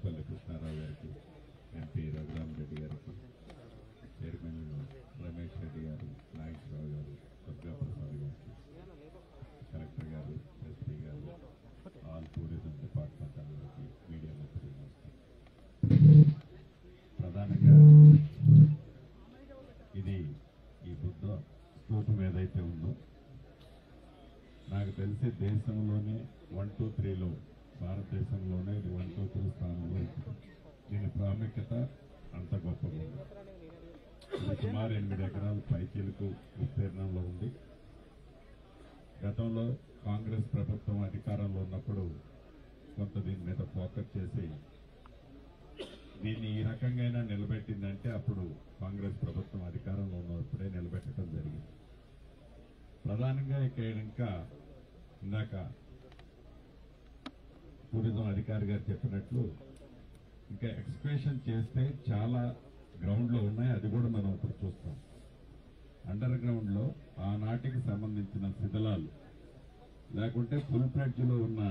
వెల్లంపల్లి కృష్ణారావు గారికి, ఎంపీ రఘురామరెడ్డి గారికి, చైర్మన్ రమేష్ రెడ్డి గారు, నాగేశ్వరరావు గారు, దుర్గా ప్రసాద్ గారికి, కలెక్టర్ గారు, ఎస్పీ గారు, ఆల్ టూరిజం డిపార్ట్మెంట్ అందరికి, మీడియా మిత్రులు, ప్రధానంగా ఇది ఈ బుద్ధ స్తూపం ఏదైతే ఉందో నాకు తెలిసి దేశంలోనే 1, 2, 3లో భారతదేశంలోనే ఇది 1, 2, 3 స్థానంలో దీని ప్రాముఖ్యత అంత గొప్పగా ఉంది. ఇది సుమారు 8 ఎకరాల పైచీలకు విస్తీర్ణంలో ఉంది. గతంలో కాంగ్రెస్ ప్రభుత్వం అధికారంలో ఉన్నప్పుడు కొంత దీని మీద ఫోకస్ చేసి దీన్ని ఈ రకంగా నిలబెట్టిందంటే అప్పుడు కాంగ్రెస్ ప్రభుత్వం అధికారంలో ఉన్నప్పుడే నిలబెట్టడం జరిగింది. ప్రధానంగా ఇక్కడ ఇంకా ఇందాక టూరిజం అధికారి గారు చెప్పినట్లు ఇంకా ఎక్స్ప్రెషన్ చేస్తే చాలా గ్రౌండ్ లో ఉన్నాయి. అది కూడా మనం ఇప్పుడు చూస్తాం. అండర్ గ్రౌండ్ లో ఆనాటికి సంబంధించిన శిథిలాలు లేకుంటే ఫుల్ ఫ్లెడ్జ్ లో ఉన్న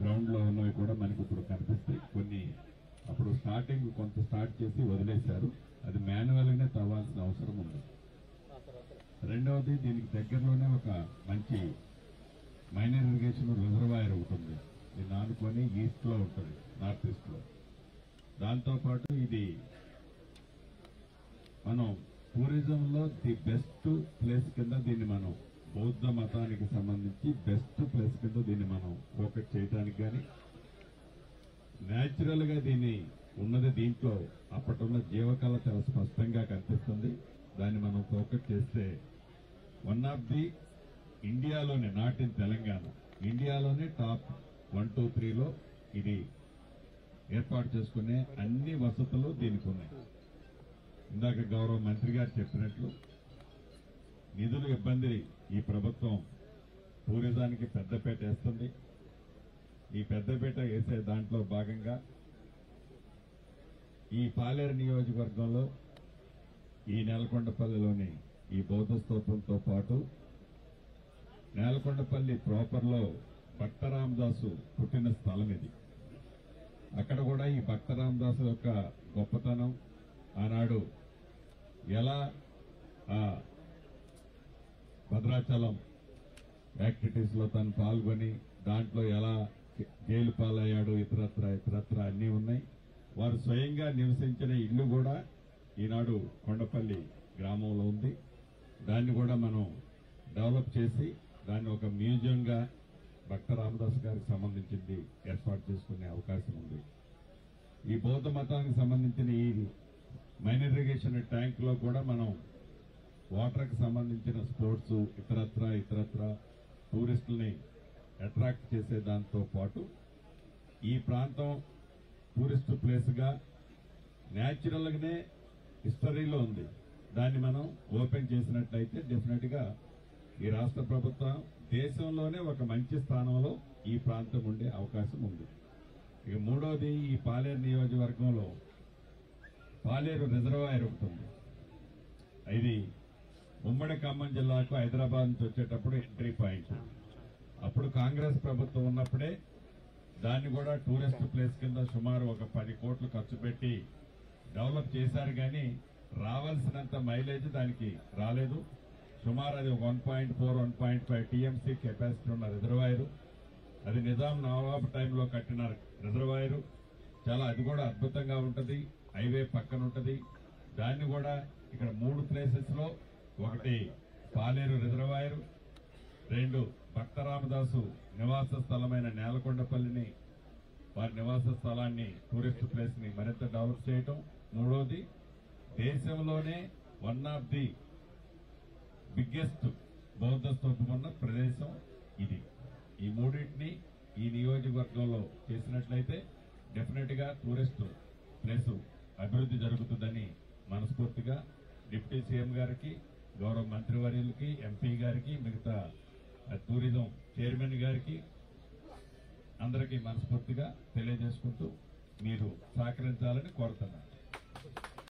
గ్రౌండ్ లో ఉన్నవి కూడా మనకి ఇప్పుడు కనిపిస్తాయి. కొన్ని అప్పుడు స్టార్టింగ్ కొంత స్టార్ట్ చేసి వదిలేశారు. అది మాన్యువల్ గానే తవ్వాల్సిన అవసరం ఉంది. రెండవది దీనికి దగ్గరలోనే ఒక మంచి మైనర్ ఇరిగేషన్ రిజర్వాయర్ ఒకటి ఉంది. దీన్ని ఆనుకొని ఈస్ట్ లో ఉంటుంది, నార్త్ ఈస్ట్ లో. దాంతోపాటు ఇది మనం టూరిజంలో ది బెస్ట్ ప్లేస్ కింద దీన్ని మనం బౌద్ధ మతానికి సంబంధించి బెస్ట్ ప్లేస్ కింద దీన్ని మనం ఫోకస్ చేయడానికి కానీ న్యాచురల్ గా దీన్ని ఉన్నది దీంట్లో అప్పటిన్న జీవకళ చాలా స్పష్టంగా కనిపిస్తుంది. దాన్ని మనం ఫోకస్ చేస్తే వన్ ఆఫ్ ది ఇండియాలోనే, నాట్ ఇన్ తెలంగాణ, ఇండియాలోనే టాప్ 1, 2, 3లో ఇది ఏర్పాటు చేసుకునే అన్ని వసతులు దీనికి ఉన్నాయి. ఇందాక గౌరవ మంత్రి గారు చెప్పినట్లు నిధులు ఇబ్బంది ఈ ప్రభుత్వం టూరిజానికి పెద్దపీట వేస్తుంది. ఈ పెద్దపీట వేసే దాంట్లో భాగంగా ఈ పాలేరు నియోజకవర్గంలో ఈ నేలకొండపల్లిలోని ఈ బౌద్ధ స్తూపంతో పాటు నేలకొండపల్లి ప్రాపర్లో భక్త రామదాసు పుట్టిన స్థలం ఇది. అక్కడ కూడా ఈ భక్త రామదాసు యొక్క గొప్పతనం, ఆనాడు ఎలా భద్రాచలం యాక్టివిటీస్ లో తను పాల్గొని దాంట్లో ఎలా జైలు పాలయ్యాడు, ఇతరత్ర అన్నీ ఉన్నాయి. వారు స్వయంగా నివసించిన ఇల్లు కూడా ఈనాడు కొండపల్లి గ్రామంలో ఉంది. దాన్ని కూడా మనం డెవలప్ చేసి దాన్ని ఒక మ్యూజియంగా భక్త రామదాస్ గారికి సంబంధించింది ఏర్పాటు చేసుకునే అవకాశం ఉంది. ఈ బౌద్ధ మతానికి సంబంధించిన ఈ మైనర్ ఇరిగేషన్ ట్యాంక్ లో కూడా మనం వాటర్ కి సంబంధించిన స్పోర్ట్స్ ఇతరత్ర టూరిస్టుల్ని అట్రాక్ట్ చేసే దాంతో పాటు ఈ ప్రాంతం టూరిస్ట్ ప్లేస్ గా న్యాచురల్ గానే హిస్టరీలో ఉంది. దాన్ని మనం ఓపెన్ చేసినట్లయితే డెఫినెట్ గా ఈ రాష్ట్ర ప్రభుత్వం దేశంలోనే ఒక మంచి స్థానంలో ఈ ప్రాంతం ఉండే అవకాశం ఉంది. ఇక మూడోది, ఈ పాలేరు నియోజకవర్గంలో పాలేరు రిజర్వాయర్ ఒకటి ఉంది. ఇది ఉమ్మడి ఖమ్మం జిల్లాకు హైదరాబాద్ నుంచి వచ్చేటప్పుడు ఎంట్రీ పాయింట్. అప్పుడు కాంగ్రెస్ ప్రభుత్వం ఉన్నప్పుడే దాన్ని కూడా టూరిస్ట్ ప్లేస్ కింద సుమారు ఒక 10 కోట్లు ఖర్చు పెట్టి డెవలప్ చేశారు. కానీ రావాల్సినంత మైలేజ్ దానికి రాలేదు. సుమారు అది 1.4, 1.5 టీఎంసీ కెపాసిటీ ఉన్న రిజర్వాయరు. అది నిజాం నవాబ్ టైంలో కట్టిన రిజర్వాయరు. చాలా అది కూడా అద్భుతంగా ఉంటుంది. హైవే పక్కన ఉంటుంది. దాన్ని కూడా ఇక్కడ 3 ప్లేసెస్ లో, ఒకటి పాలేరు రిజర్వాయరు, 2 భక్త రామదాసు నివాస స్థలమైన నేలకొండపల్లిని, వారి నివాస స్థలాన్ని, టూరిస్ట్ ప్లేస్ ని మరింత డెవలప్ చేయటం, మూడోది దేశంలోనే వన్ ఆఫ్ ది బిగ్గెస్ట్ బౌద్ధ స్తూపం ఉన్న ప్రదేశం ఇది. ఈ మూడింటిని ఈ నియోజకవర్గంలో చేసినట్లయితే డెఫినెట్ గా టూరిస్ట్ ప్లేస్ అభివృద్ధి జరుగుతుందని మనస్ఫూర్తిగా డిప్యూటీ సీఎం గారికి, గౌరవ మంత్రివర్యులకి, ఎంపీ గారికి, మిగతా టూరిజం చైర్మన్ గారికి అందరికీ మనస్ఫూర్తిగా తెలియజేసుకుంటూ మీరు సహకరించాలని కోరుతున్నాను.